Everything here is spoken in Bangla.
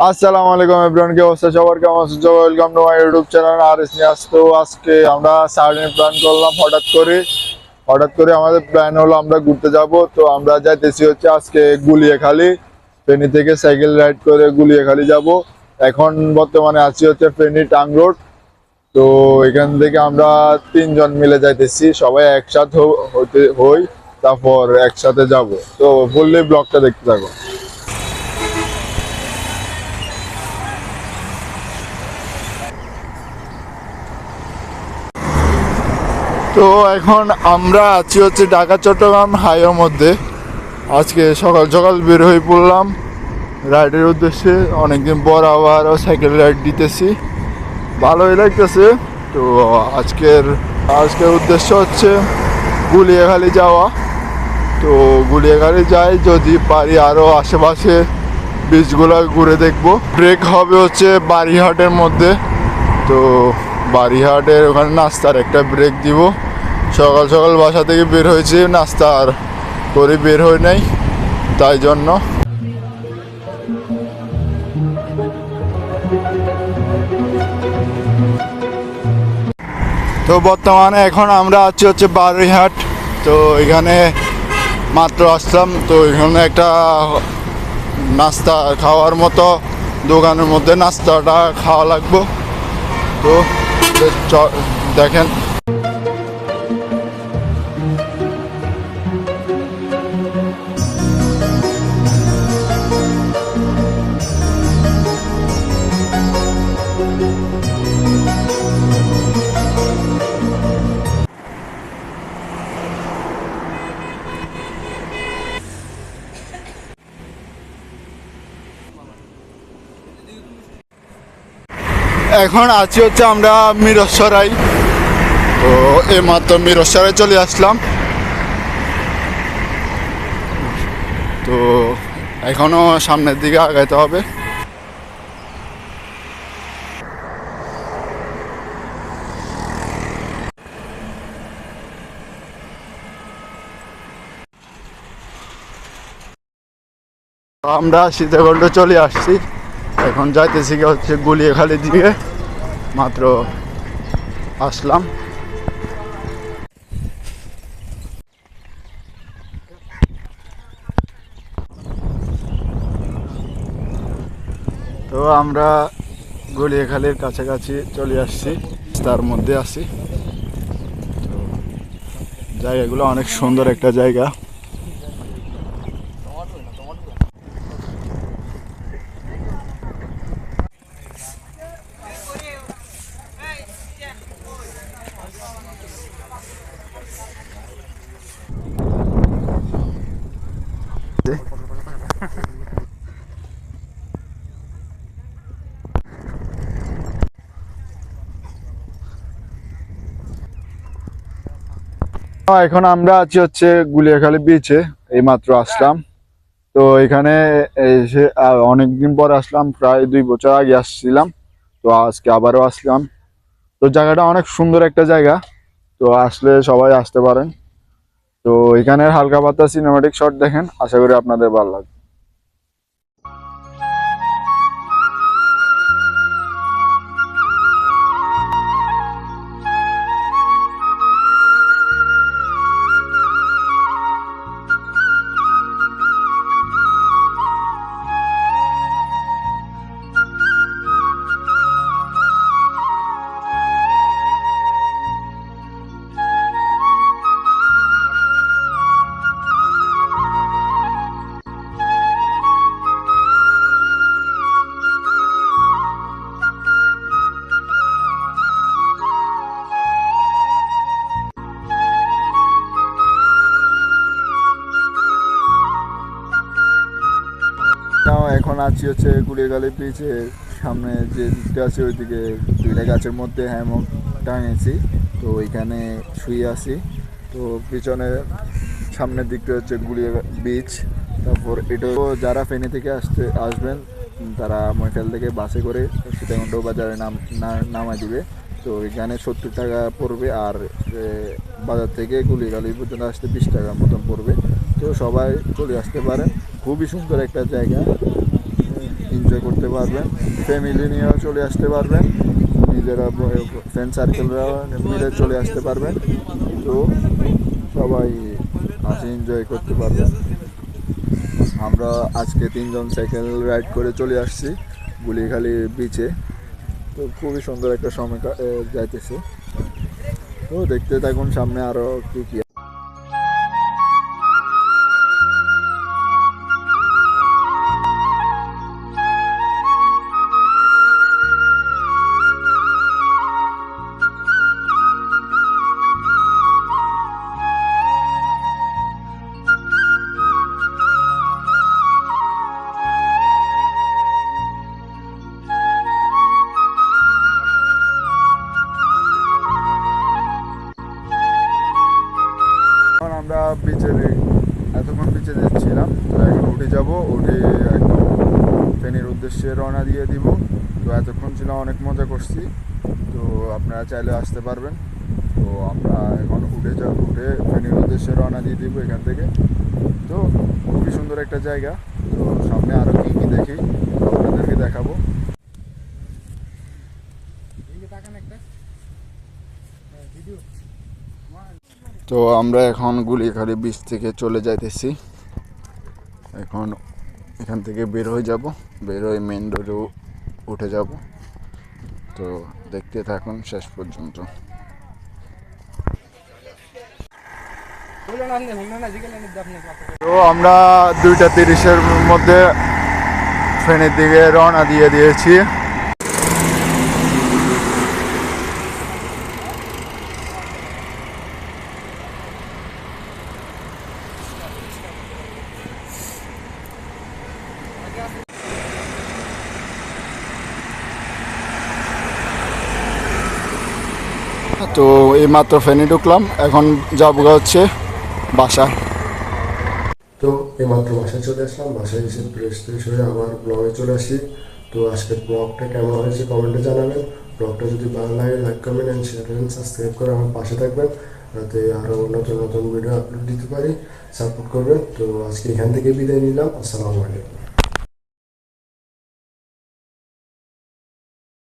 আসসালামু আলাইকুম এভরিওয়ান, কি অবস্থা সবার? কেমন আছেন সবাই? Welcome to my YouTube channel আর এস নিয়ে আসতো। আজকে আমরা সারাদিন প্ল্যান করলাম হঠাৎ করে আমাদের প্ল্যান হলো আমরা ঘুরতে যাব। তো আমরা যাইতেছি হচ্ছে আজকে গুলিয়াখালী। ফেনী থেকে সাইকেল রাইড করে গুলিয়াখালী যাব। এখন বর্তমানে আছি হচ্ছে ফেনী টাং রোড। তো এখান থেকে আমরা 3 জন মিলে যাইতেছি, সবাই একসাথে হই, তারপর একসাথে যাব। তো বললে ব্লগটা দেখতে থাকো। তো এখন আমরা আছি হচ্ছে ঢাকা চট্টগ্রাম হাইওয়ের মধ্যে। আজকে সকাল সকাল বের হয়ে পড়লাম রাইডের উদ্দেশ্যে। অনেকদিন পর আবারও সাইকেল রাইড দিতেছি, ভালোই লাগতেছে। তো আজকের উদ্দেশ্য হচ্ছে গুলিয়াখালী যাওয়া। তো গুলিয়াখালী যাই, যদি পারি আরও আশেপাশে বিচগুলো ঘুরে দেখবো। ব্রেক হবে হচ্ছে বারিহাটের মধ্যে। তো বারিহাটের ওখানে নাস্তার একটা ব্রেক দিব। সকাল সকাল বাসা থেকে বের হয়েছি, নাস্তা আর করে বের হয়ে নাই, তাই জন্য। তো বর্তমানে এখন আমরা আছি হচ্ছে বারিহাট। তো এখানে মাত্র আসলাম। তো এখানে একটা নাস্তা খাওয়ার মতো দোকানের মধ্যে নাস্তাটা খাওয়া লাগবো। তো দেখেন, এখন আছি হচ্ছে আমরা মিরসরাই। তো এইমাত্র মিরসরাই চলে আসলাম। তো এখনো সামনের দিকে আগাইতে হবে। আমরা সীতাকুণ্ড চলে আসছি। এখন যাইতেছি হচ্ছে গুলিয়াখালীর দিকে, মাত্র আসলাম। তো আমরা গুলিয়াখালীর কাছাকাছি চলে আসছি, তার মধ্যে আছি। তো জায়গাগুলো অনেক সুন্দর একটা জায়গা। এখন আমরা আছি হচ্ছে গুলিয়াখালী বিচে, এইমাত্র আসলাম। তো এখানে এসে অনেকদিন পর আসলাম, প্রায় 2 বছর আগে আসছিলাম। তো আজকে আবারও আসলাম। তো জায়গাটা অনেক সুন্দর একটা জায়গা। তো আসলে সবাই আসতে পারেন। তো এখানের হালকা পাতলা সিনেমাটিক শট দেখেন, আশা করি আপনাদের ভালো লাগবে। এখন আছি হচ্ছে গুলিয়াখালী বিচে, সামনে যে দিকটা আছে ওইদিকে 2টা গাছের মধ্যে হ্যামক টাঙিয়েছি। তো ওইখানে শুয়ে আছি। তো পিছনে সামনের দিকটা হচ্ছে গুলিয়া বিচ। তারপর এটা যারা ফেনী থেকে আসবেন তারা ময়খাল থেকে বাসে করে সীতাকুণ্ড বাজারে নামাই দিবে। তো এখানে 70 টাকা পড়বে, আর বাজার থেকে গুলিয়াখালী পর্যন্ত আসতে 20 টাকার মতন পড়বে। তো সবাই চলে আসতে পারেন, খুবই সুন্দর একটা জায়গা। এনজয় করতে পারবেন, ফ্যামিলি নিয়েও চলে আসতে পারবেন, নিজেরা ফ্রেন্ড সার্কেলরা মিলে চলে আসতে পারবেন। তো সবাই আসে এনজয় করতে পারবেন। আমরা আজকে 3জন সাইকেল রাইড করে চলে আসছি গুলিখালি বিচে। তো খুবই সুন্দর একটা সময় যাইতেছে। তো দেখতে থাকুন সামনে আরও কী কী। এখন আমরা এতক্ষণ বিচে যাচ্ছিলাম, তো এখন উঠে যাব, উঠে একদম ফেনীর উদ্দেশ্যে রওনা দিয়ে দিব। তো এতক্ষণ ছিল অনেক মজা করছি, তো আপনারা চাইলে আসতে পারবেন। তো আমরা এখন উঠে ফেনীর উদ্দেশ্যে রওনা দিয়ে দিব এখান থেকে। তো খুবই সুন্দর একটা জায়গা। তো সামনে আরও কী কী দেখি আপনাদেরকে দেখাবো। তো আমরা এখন গুলিখালি বিচ থেকে চলে যাইতেছি। এখন এখান থেকে বের হয়ে মেন রোডে উঠে যাব। তো দেখতে থাকুন শেষ পর্যন্ত। তো আমরা 2:30-এর মধ্যে ফেনীর দিকে রওনা দিয়ে দিয়েছি। তো এইমাত্র ফেনী ঢুকলাম, এখন যাবো হচ্ছে বাসায়। তো এইমাত্র বাসায় চলে আসলাম, বাসায় এসে ফ্রেশ হয়ে আবার ব্লগে চলে আসি। তো আজকের ব্লগটা কেমন হয়েছে কমেন্টে জানাবেন। ব্লগটা যদি ভালো লাগে লাইক কমেন্ট অ্যান্ড শেয়ার করবেন, সাবস্ক্রাইব করে আমার পাশে থাকবেন, যাতে আরও নতুন নতুন ভিডিও আপলোড দিতে পারি, সাপোর্ট করবেন। তো আজকে এখান থেকে বিদায় নিলাম। আসসালামু আলাইকুম।